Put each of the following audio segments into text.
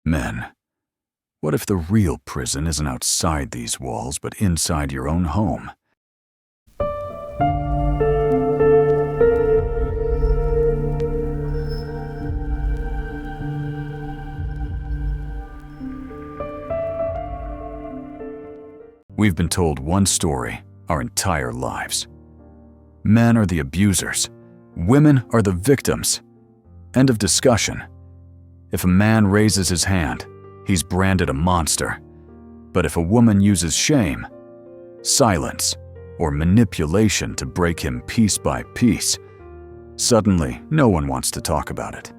Men, what if the real prison isn't outside these walls, but inside your own home? We've been told one story our entire lives. Men are the abusers. Women are the victims. End of discussion. If a man raises his hand, he's branded a monster. But if a woman uses shame, silence, or manipulation to break him piece by piece, suddenly no one wants to talk about it.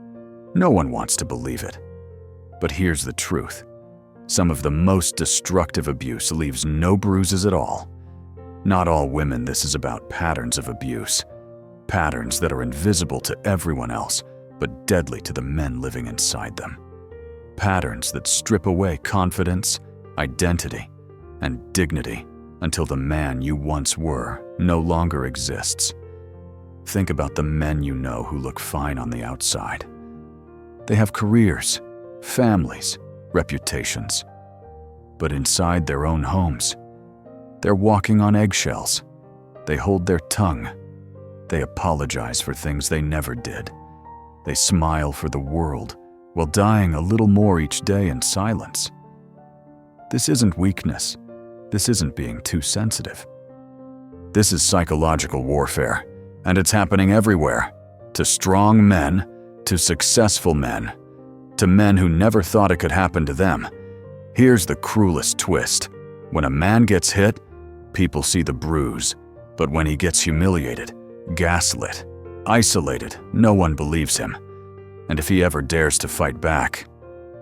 No one wants to believe it. But here's the truth. Some of the most destructive abuse leaves no bruises at all. Not all women, this is about patterns of abuse. Patterns that are invisible to everyone else, but deadly to the men living inside them. Patterns that strip away confidence, identity, and dignity until the man you once were no longer exists. Think about the men you know who look fine on the outside. They have careers, families, reputations. But inside their own homes, they're walking on eggshells. They hold their tongue. They apologize for things they never did. They smile for the world while dying a little more each day in silence. This isn't weakness. This isn't being too sensitive. This is psychological warfare, and it's happening everywhere. To strong men, to successful men, to men who never thought it could happen to them. Here's the cruelest twist. When a man gets hit, people see the bruise. But when he gets humiliated, gaslit, isolated, no one believes him. And if he ever dares to fight back,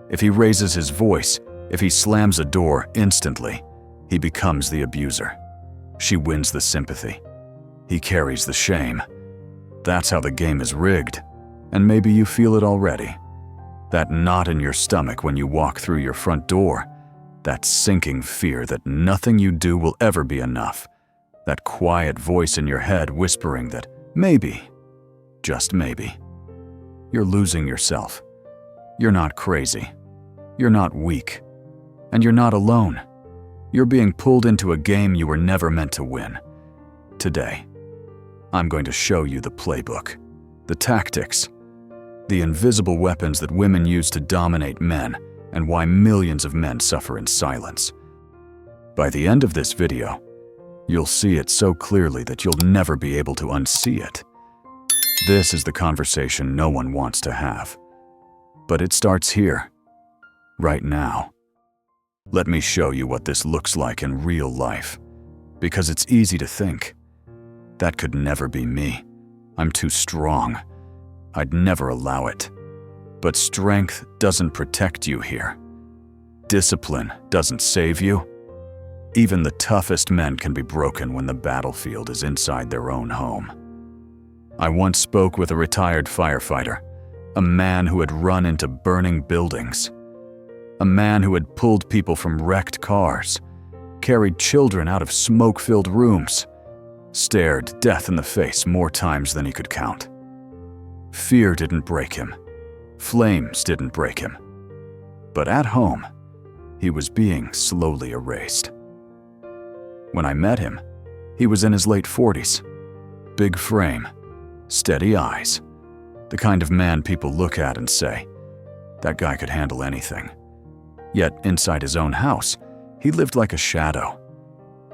if he raises his voice, if he slams a door instantly, he becomes the abuser. She wins the sympathy. He carries the shame. That's how the game is rigged. And maybe you feel it already. That knot in your stomach when you walk through your front door. That sinking fear that nothing you do will ever be enough. That quiet voice in your head whispering that maybe, just maybe, you're losing yourself. You're not crazy. You're not weak. And you're not alone. You're being pulled into a game you were never meant to win. Today, I'm going to show you the playbook, the tactics, the invisible weapons that women use to dominate men, and why millions of men suffer in silence. By the end of this video, you'll see it so clearly that you'll never be able to unsee it. This is the conversation no one wants to have. But it starts here, right now. Let me show you what this looks like in real life, because it's easy to think, that could never be me. I'm too strong. I'd never allow it. But strength doesn't protect you here. Discipline doesn't save you. Even the toughest men can be broken when the battlefield is inside their own home. I once spoke with a retired firefighter, a man who had run into burning buildings, a man who had pulled people from wrecked cars, carried children out of smoke-filled rooms, stared death in the face more times than he could count. Fear didn't break him. Flames didn't break him. But at home, he was being slowly erased. When I met him, he was in his late 40s. Big frame, steady eyes, the kind of man people look at and say, that guy could handle anything. Yet inside his own house, he lived like a shadow.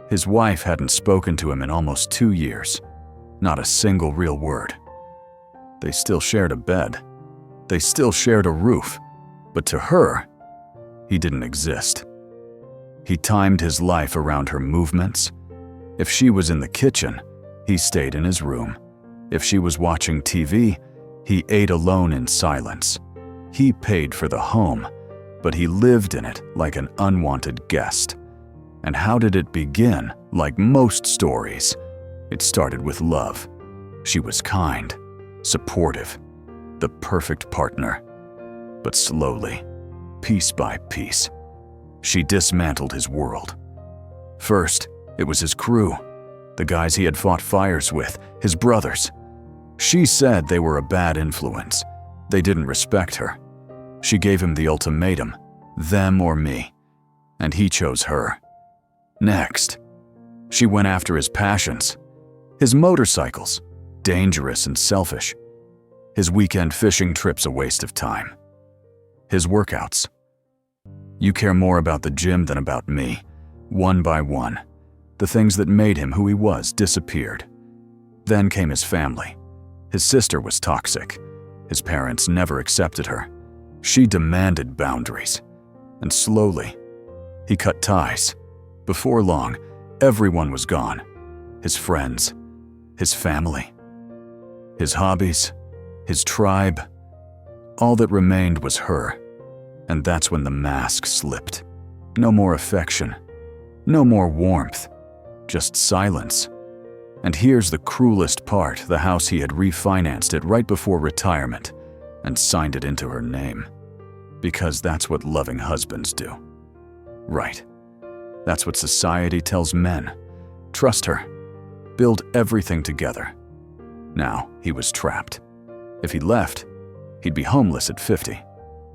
His wife hadn't spoken to him in almost 2 years, not a single real word. They still shared a bed. They still shared a roof. But to her, he didn't exist. He timed his life around her movements. If she was in the kitchen, he stayed in his room. If she was watching TV, he ate alone in silence. He paid for the home, but he lived in it like an unwanted guest. And how did it begin? Like most stories, it started with love. She was kind, supportive, the perfect partner. But slowly, piece by piece, she dismantled his world. First, it was his crew, the guys he had fought fires with, his brothers. She said they were a bad influence. They didn't respect her. She gave him the ultimatum, them or me, and he chose her. Next, she went after his passions, his motorcycles, dangerous and selfish, his weekend fishing trips a waste of time, his workouts. You care more about the gym than about me. One by one, the things that made him who he was disappeared. Then came his family. His sister was toxic. His parents never accepted her. She demanded boundaries. And slowly, he cut ties. Before long, everyone was gone. His friends, his family, his hobbies, his tribe. All that remained was her. And that's when the mask slipped. No more affection. No more warmth. Just silence. And here's the cruelest part, the house he had refinanced it right before retirement and signed it into her name. Because that's what loving husbands do. Right. That's what society tells men. Trust her. Build everything together. Now he was trapped. If he left, he'd be homeless at 50.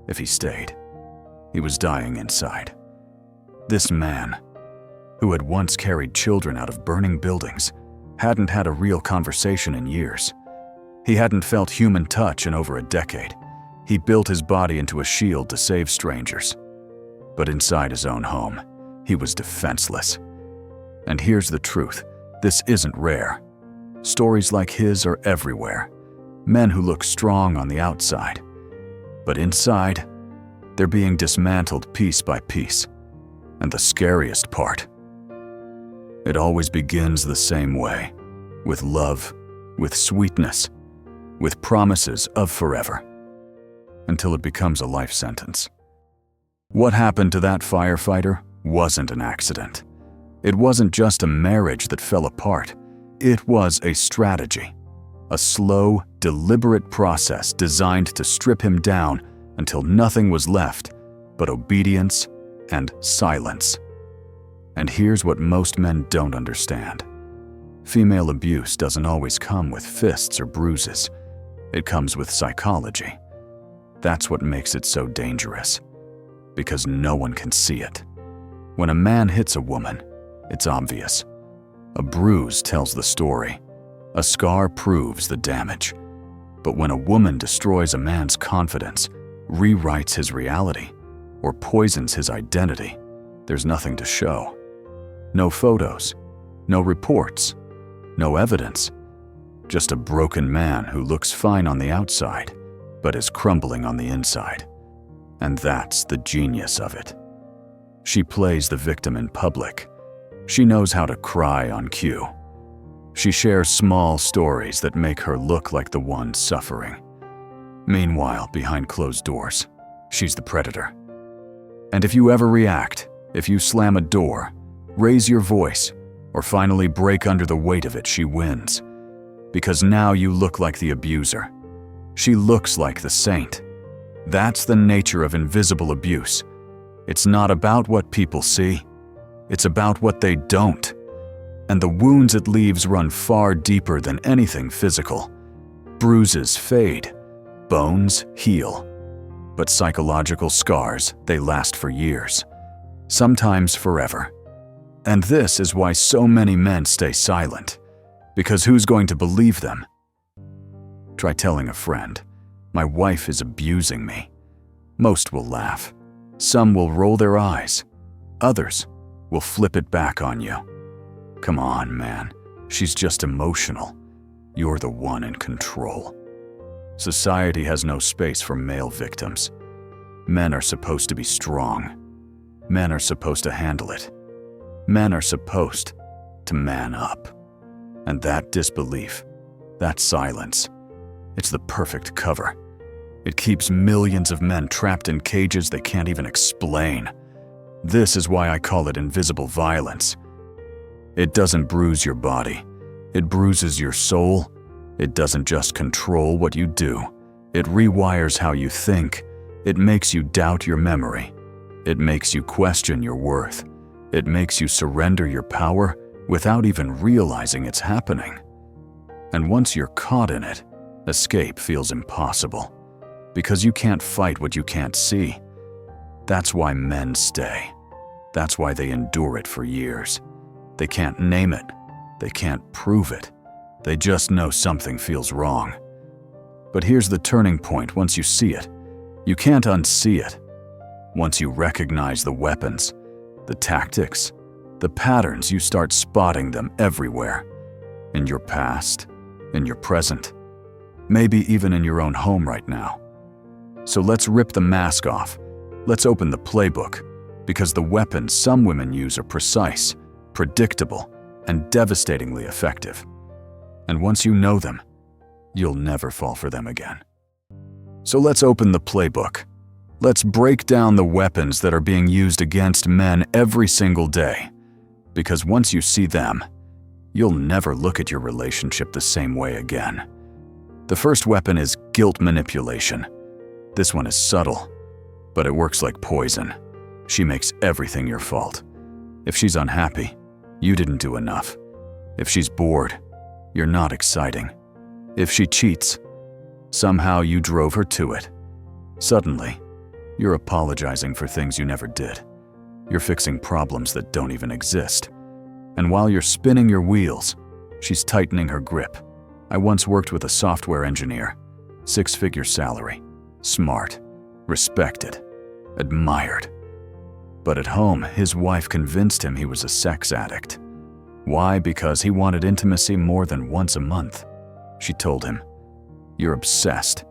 If he stayed, he was dying inside. This man, who had once carried children out of burning buildings, hadn't had a real conversation in years. He hadn't felt human touch in over a decade. He built his body into a shield to save strangers. But inside his own home, he was defenseless. And here's the truth, this isn't rare. Stories like his are everywhere. Men who look strong on the outside, but inside, they're being dismantled piece by piece. And the scariest part, it always begins the same way, with love, with sweetness, with promises of forever, until it becomes a life sentence. What happened to that firefighter wasn't an accident. It wasn't just a marriage that fell apart. It was a strategy, a slow, deliberate process designed to strip him down until nothing was left but obedience and silence. And here's what most men don't understand. Female abuse doesn't always come with fists or bruises. It comes with psychology. That's what makes it so dangerous, because no one can see it. When a man hits a woman, it's obvious. A bruise tells the story. A scar proves the damage. But when a woman destroys a man's confidence, rewrites his reality, or poisons his identity, there's nothing to show. No photos, no reports, no evidence. Just a broken man who looks fine on the outside, but is crumbling on the inside. And that's the genius of it. She plays the victim in public. She knows how to cry on cue. She shares small stories that make her look like the one suffering. Meanwhile, behind closed doors, she's the predator. And if you ever react, if you slam a door, raise your voice, or finally break under the weight of it, she wins. Because now you look like the abuser. She looks like the saint. That's the nature of invisible abuse. It's not about what people see. It's about what they don't. And the wounds it leaves run far deeper than anything physical. Bruises fade. Bones heal. But psychological scars, they last for years. Sometimes forever. And this is why so many men stay silent. Because who's going to believe them? Try telling a friend, "My wife is abusing me." Most will laugh. Some will roll their eyes. Others will flip it back on you. Come on, man. She's just emotional. You're the one in control. Society has no space for male victims. Men are supposed to be strong. Men are supposed to handle it. Men are supposed to man up. And that disbelief, that silence, it's the perfect cover. It keeps millions of men trapped in cages they can't even explain. This is why I call it invisible violence. It doesn't bruise your body. It bruises your soul. It doesn't just control what you do. It rewires how you think. It makes you doubt your memory. It makes you question your worth. It makes you surrender your power without even realizing it's happening. And once you're caught in it, escape feels impossible. Because you can't fight what you can't see. That's why men stay. That's why they endure it for years. They can't name it. They can't prove it. They just know something feels wrong. But here's the turning point once you see it. You can't unsee it. Once you recognize the weapons, the tactics, the patterns, you start spotting them everywhere. In your past, in your present, maybe even in your own home right now. So let's rip the mask off. Let's open the playbook, because the weapons some women use are precise, predictable, and devastatingly effective. And once you know them, you'll never fall for them again. So let's open the playbook. Let's break down the weapons that are being used against men every single day. Because once you see them, you'll never look at your relationship the same way again. The first weapon is guilt manipulation. This one is subtle, but it works like poison. She makes everything your fault. If she's unhappy, you didn't do enough. If she's bored, you're not exciting. If she cheats, somehow you drove her to it. Suddenly, you're apologizing for things you never did. You're fixing problems that don't even exist. And while you're spinning your wheels, she's tightening her grip. I once worked with a software engineer, 6-figure salary, smart, respected, admired. But at home, his wife convinced him he was a sex addict. Why? Because he wanted intimacy more than once a month. She told him, "You're obsessed.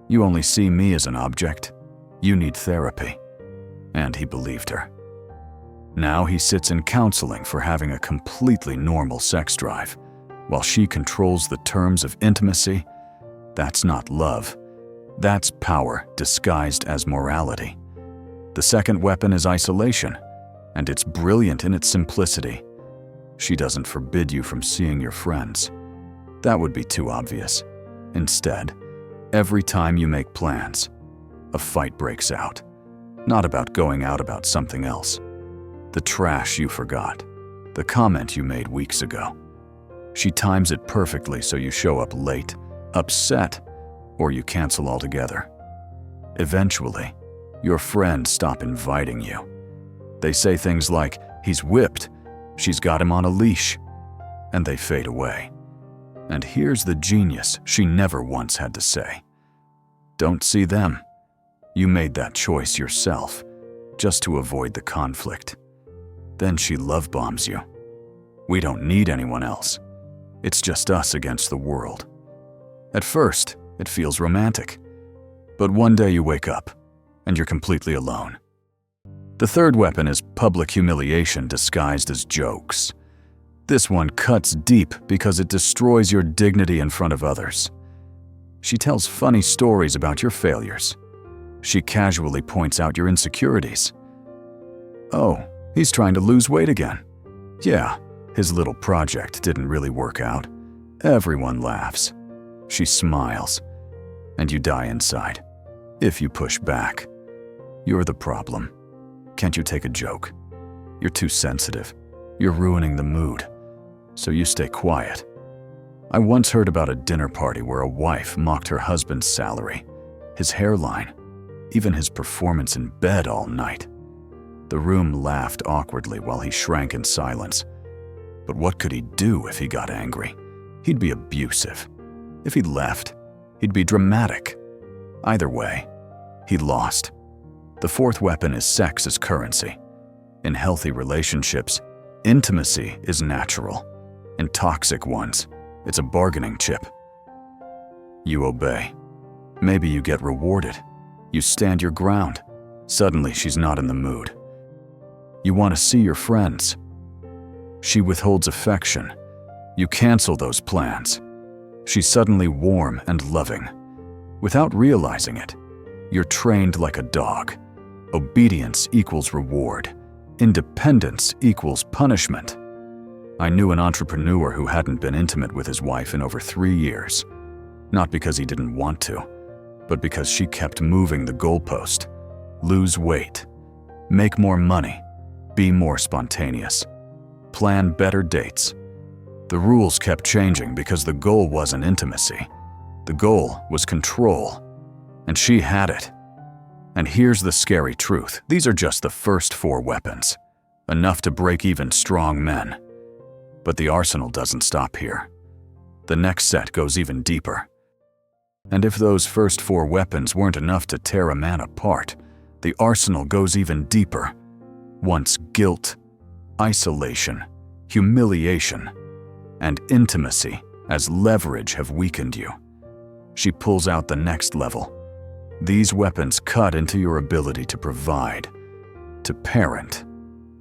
You only see me as an object. You need therapy." And he believed her. Now he sits in counseling for having a completely normal sex drive, while she controls the terms of intimacy. That's not love. That's power disguised as morality. The second weapon is isolation, and it's brilliant in its simplicity. She doesn't forbid you from seeing your friends. That would be too obvious. Instead, every time you make plans, a fight breaks out. Not about going out about something else. The trash you forgot. The comment you made weeks ago. She times it perfectly so you show up late, upset, or you cancel altogether. Eventually, your friends stop inviting you. They say things like, "He's whipped," "She's got him on a leash," and they fade away. And here's the genius she never once had to say. Don't see them. You made that choice yourself, just to avoid the conflict. Then she love bombs you. "We don't need anyone else. It's just us against the world." At first, it feels romantic. But one day you wake up, and you're completely alone. The third weapon is public humiliation disguised as jokes. This one cuts deep because it destroys your dignity in front of others. She tells funny stories about your failures. She casually points out your insecurities. "Oh, he's trying to lose weight again. Yeah, his little project didn't really work out." Everyone laughs. She smiles, and you die inside. If you push back, you're the problem. Can't you take a joke? You're too sensitive. You're ruining the mood. So you stay quiet. I once heard about a dinner party where a wife mocked her husband's salary, his hairline, even his performance in bed all night. The room laughed awkwardly while he shrank in silence. But what could he do if he got angry? He'd be abusive. If he left, he'd be dramatic. Either way, he lost. The fourth weapon is sex as currency. In healthy relationships, intimacy is natural. In toxic ones, it's a bargaining chip. You obey. Maybe you get rewarded. You stand your ground. Suddenly, she's not in the mood. You want to see your friends. She withholds affection. You cancel those plans. She's suddenly warm and loving. Without realizing it, you're trained like a dog. Obedience equals reward. Independence equals punishment. I knew an entrepreneur who hadn't been intimate with his wife in over 3 years. Not because he didn't want to, but because she kept moving the goalpost. Lose weight. Make more money. Be more spontaneous. Plan better dates. The rules kept changing because the goal wasn't intimacy. The goal was control. And she had it. And here's the scary truth. These are just the first 4 weapons, enough to break even strong men. But the arsenal doesn't stop here. The next set goes even deeper. And if those first 4 weapons weren't enough to tear a man apart, the arsenal goes even deeper. Once guilt, isolation, humiliation, and intimacy as leverage have weakened you, she pulls out the next level. These weapons cut into your ability to provide, to parent,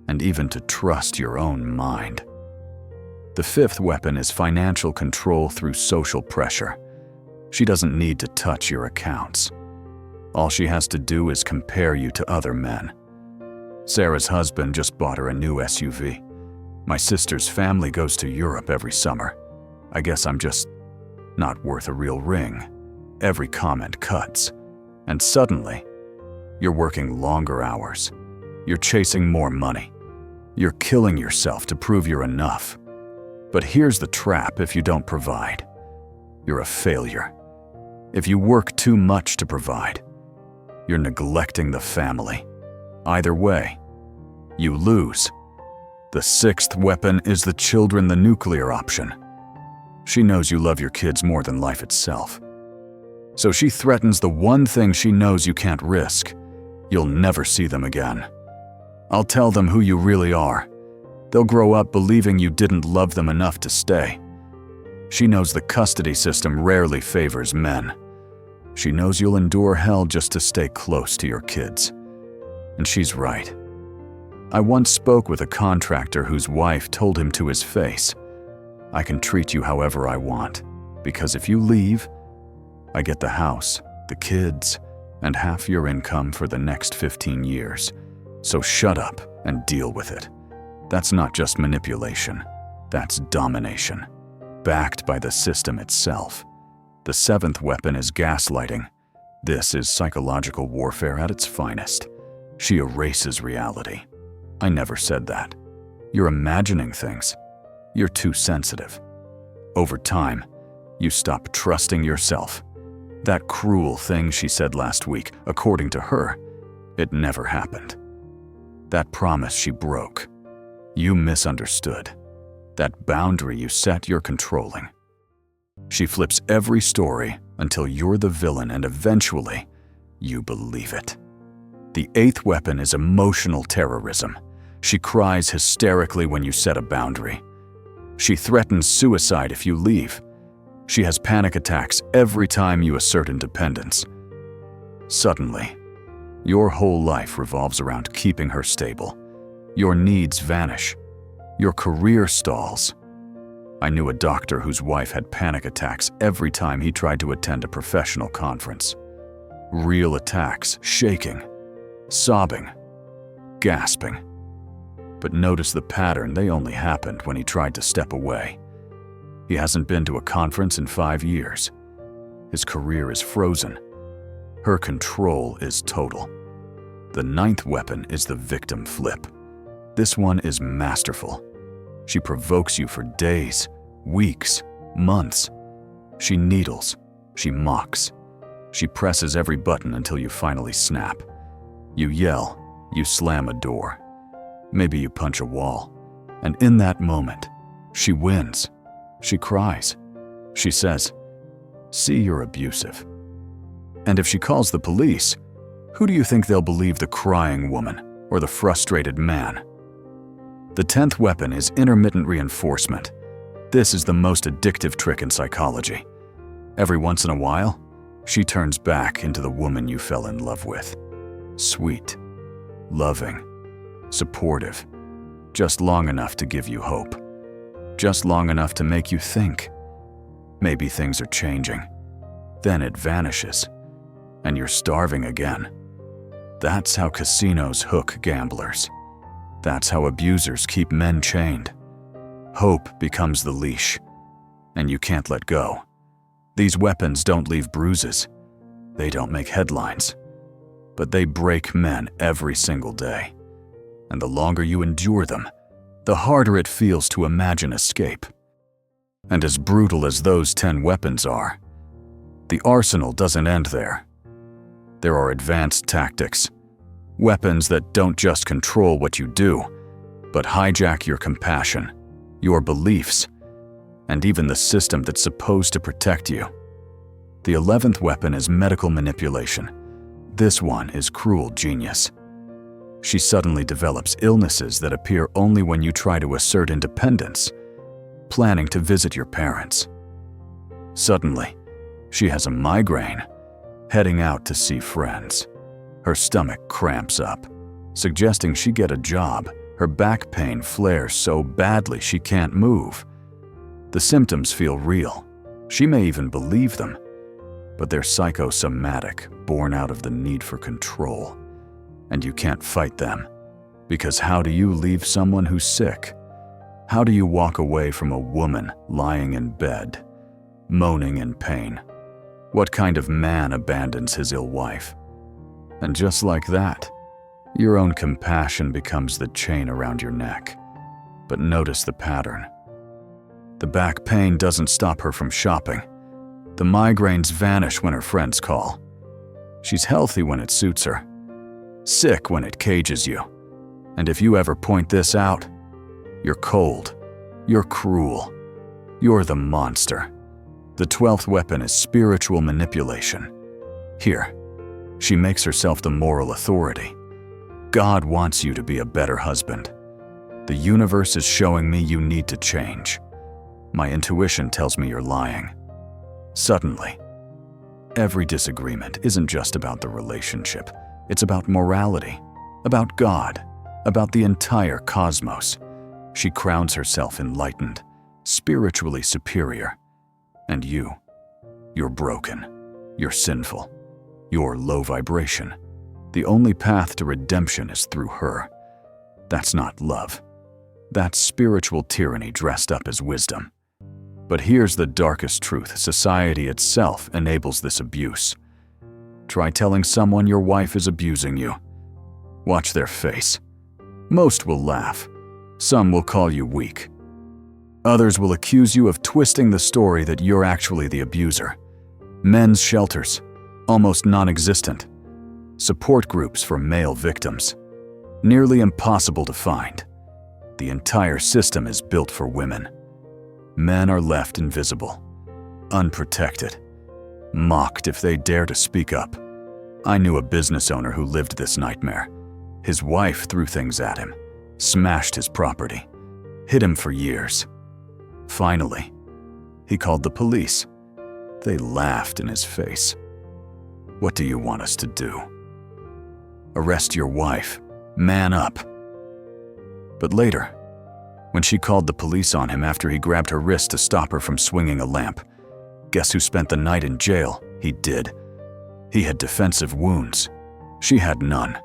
and even to trust your own mind. The 5th weapon is financial control through social pressure. She doesn't need to touch your accounts. All she has to do is compare you to other men. Sarah's husband just bought her a new SUV. My sister's family goes to Europe every summer. I guess I'm just not worth a real ring. Every comment cuts. And suddenly, you're working longer hours. You're chasing more money. You're killing yourself to prove you're enough. But here's the trap: if you don't provide, you're a failure. If you work too much to provide, you're neglecting the family. Either way, you lose. The 6th weapon is the children, the nuclear option. She knows you love your kids more than life itself. So she threatens the one thing she knows you can't risk. You'll never see them again. I'll tell them who you really are. They'll grow up believing you didn't love them enough to stay. She knows the custody system rarely favors men. She knows you'll endure hell just to stay close to your kids. And she's right. I once spoke with a contractor whose wife told him to his face, "I can treat you however I want, because if you leave, I get the house, the kids, and half your income for the next 15 years. So shut up and deal with it." That's not just manipulation. That's domination, backed by the system itself. The 7th weapon is gaslighting. This is psychological warfare at its finest. She erases reality. "I never said that. You're imagining things. You're too sensitive." Over time, you stop trusting yourself. That cruel thing she said last week, according to her, it never happened. That promise she broke, you misunderstood. That boundary you set, you're controlling. She flips every story until you're the villain, and eventually, you believe it. The 8th weapon is emotional terrorism. She cries hysterically when you set a boundary. She threatens suicide if you leave. She has panic attacks every time you assert independence. Suddenly, your whole life revolves around keeping her stable. Your needs vanish. Your career stalls. I knew a doctor whose wife had panic attacks every time he tried to attend a professional conference. Real attacks, shaking, sobbing, gasping. But notice the pattern: they only happened when he tried to step away. He hasn't been to a conference in 5 years. His career is frozen. Her control is total. The 9th weapon is the victim flip. This one is masterful. She provokes you for days, weeks, months. She needles. She mocks. She presses every button until you finally snap. You yell. You slam a door. Maybe you punch a wall. And in that moment, she wins. She cries. She says, "See, you're abusive." And if she calls the police, who do you think they'll believe, the crying woman or the frustrated man? The 10th weapon is intermittent reinforcement. This is the most addictive trick in psychology. Every once in a while, she turns back into the woman you fell in love with. Sweet, loving, supportive, just long enough to give you hope. Just long enough to make you think. Maybe things are changing. Then it vanishes, and you're starving again. That's how casinos hook gamblers. That's how abusers keep men chained. Hope becomes the leash, and you can't let go. These weapons don't leave bruises. They don't make headlines. But they break men every single day. And the longer you endure them, the harder it feels to imagine escape. And as brutal as those 10 weapons are, the arsenal doesn't end there. There are advanced tactics, weapons that don't just control what you do, but hijack your compassion, your beliefs, and even the system that's supposed to protect you. The 11th weapon is medical manipulation. This one is cruel genius. She suddenly develops illnesses that appear only when you try to assert independence, planning to visit your parents. Suddenly, she has a migraine, heading out to see friends. Her stomach cramps up, suggesting she get a job. Her back pain flares so badly she can't move. The symptoms feel real. She may even believe them, but they're psychosomatic, born out of the need for control. And you can't fight them, because how do you leave someone who's sick? How do you walk away from a woman lying in bed, moaning in pain? What kind of man abandons his ill wife? And just like that, your own compassion becomes the chain around your neck. But notice the pattern. The back pain doesn't stop her from shopping. The migraines vanish when her friends call. She's healthy when it suits her, sick when it cages you. And if you ever point this out, you're cold, you're cruel, you're the monster. The 12th weapon is spiritual manipulation. Here, she makes herself the moral authority. God wants you to be a better husband. The universe is showing me you need to change. My intuition tells me you're lying. Suddenly, every disagreement isn't just about the relationship. It's about morality, about God, about the entire cosmos. She crowns herself enlightened, spiritually superior. And you're broken, you're sinful, you're low vibration. The only path to redemption is through her. That's not love. That's spiritual tyranny dressed up as wisdom. But here's the darkest truth. Society itself enables this abuse. Try telling someone your wife is abusing you. Watch their face. Most will laugh. Some will call you weak. Others will accuse you of twisting the story that you're actually the abuser. Men's shelters, almost non-existent. Support groups for male victims, nearly impossible to find. The entire system is built for women. Men are left invisible, unprotected, mocked if they dare to speak up. I knew a business owner who lived this nightmare. His wife threw things at him, smashed his property, hid him for years. Finally, he called the police. They laughed in his face. What do you want us to do? Arrest your wife. Man up. But later, when she called the police on him after he grabbed her wrist to stop her from swinging a lamp, guess who spent the night in jail? He did. He had defensive wounds. She had none.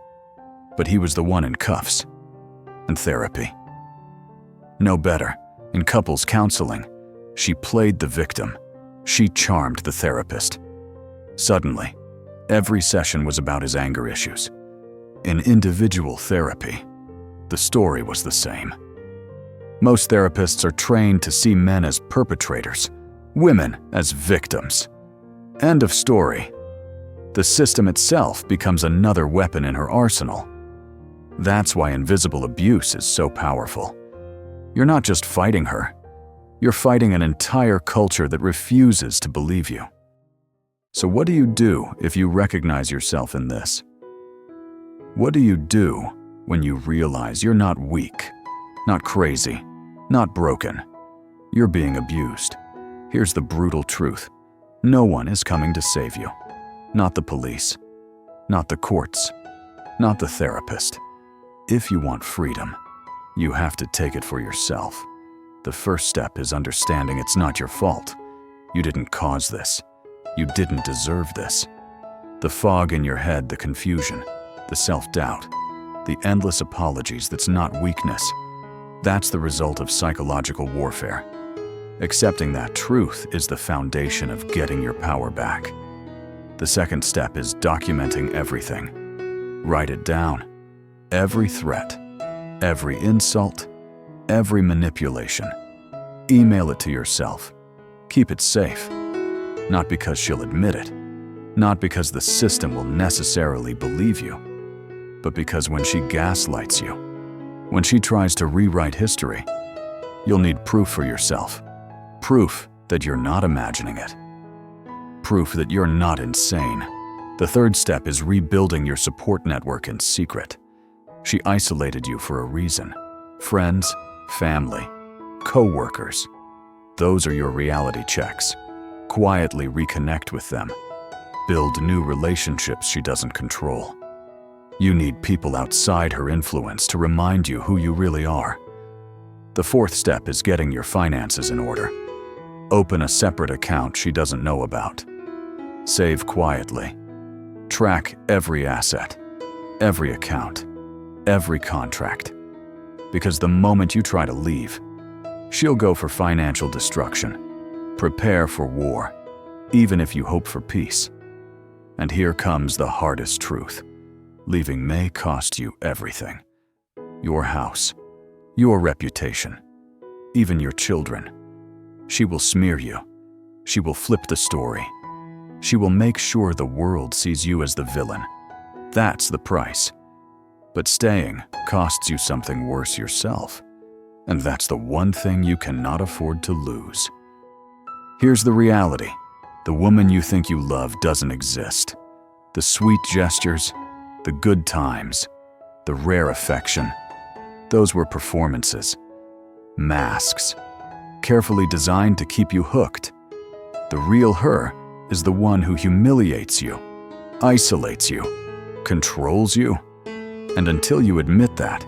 But he was the one in cuffs. And therapy. No better. In couples counseling, she played the victim. She charmed the therapist. Suddenly, every session was about his anger issues. In individual therapy, the story was the same. Most therapists are trained to see men as perpetrators, women as victims. End of story. The system itself becomes another weapon in her arsenal. That's why invisible abuse is so powerful. You're not just fighting her. You're fighting an entire culture that refuses to believe you. So what do you do if you recognize yourself in this? What do you do when you realize you're not weak, not crazy, not broken? You're being abused. Here's the brutal truth. No one is coming to save you. Not the police, not the courts, not the therapist. If you want freedom, you have to take it for yourself. The first step is understanding it's not your fault. You didn't cause this. You didn't deserve this. The fog in your head, the confusion, the self-doubt, the endless apologies, that's not weakness. That's the result of psychological warfare. Accepting that truth is the foundation of getting your power back. The second step is documenting everything. Write it down. Every threat, every insult, every manipulation. Email it to yourself. Keep it safe. Not because she'll admit it. Not because the system will necessarily believe you, but because when she gaslights you, when she tries to rewrite history, you'll need proof for yourself. Proof that you're not imagining it. Proof that you're not insane. The third step is rebuilding your support network in secret. She isolated you for a reason. Friends, family, co-workers. Those are your reality checks. Quietly reconnect with them. Build new relationships she doesn't control. You need people outside her influence to remind you who you really are. The fourth step is getting your finances in order. Open a separate account she doesn't know about. Save quietly. Track every asset, every account, every contract. Because the moment you try to leave, she'll go for financial destruction. Prepare for war, even if you hope for peace. And here comes the hardest truth. Leaving may cost you everything. Your house, your reputation, even your children. She will smear you. She will flip the story. She will make sure the world sees you as the villain. That's the price. But staying costs you something worse yourself. And that's the one thing you cannot afford to lose. Here's the reality. The woman you think you love doesn't exist. The sweet gestures, the good times, the rare affection, those were performances. Masks. Carefully designed to keep you hooked. The real her is the one who humiliates you, isolates you, controls you, and until you admit that,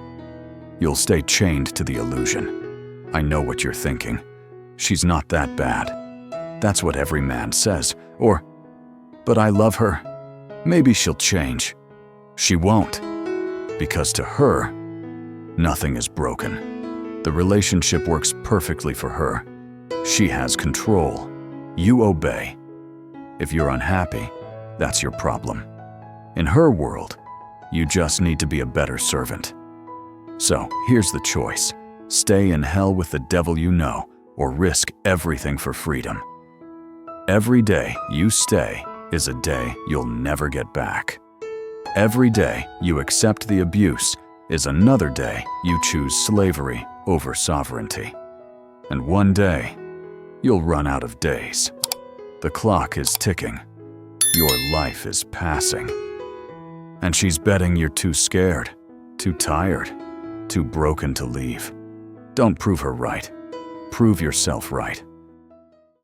you'll stay chained to the illusion. I know what you're thinking. She's not that bad. That's what every man says. Or, but I love her. Maybe she'll change. She won't. Because to her, nothing is broken. The relationship works perfectly for her. She has control. You obey. If you're unhappy, that's your problem. In her world, you just need to be a better servant. So here's the choice. Stay in hell with the devil you know, or risk everything for freedom. Every day you stay is a day you'll never get back. Every day you accept the abuse is another day you choose slavery over sovereignty. And one day, you'll run out of days. The clock is ticking. Your life is passing. And she's betting you're too scared, too tired, too broken to leave. Don't prove her right. Prove yourself right.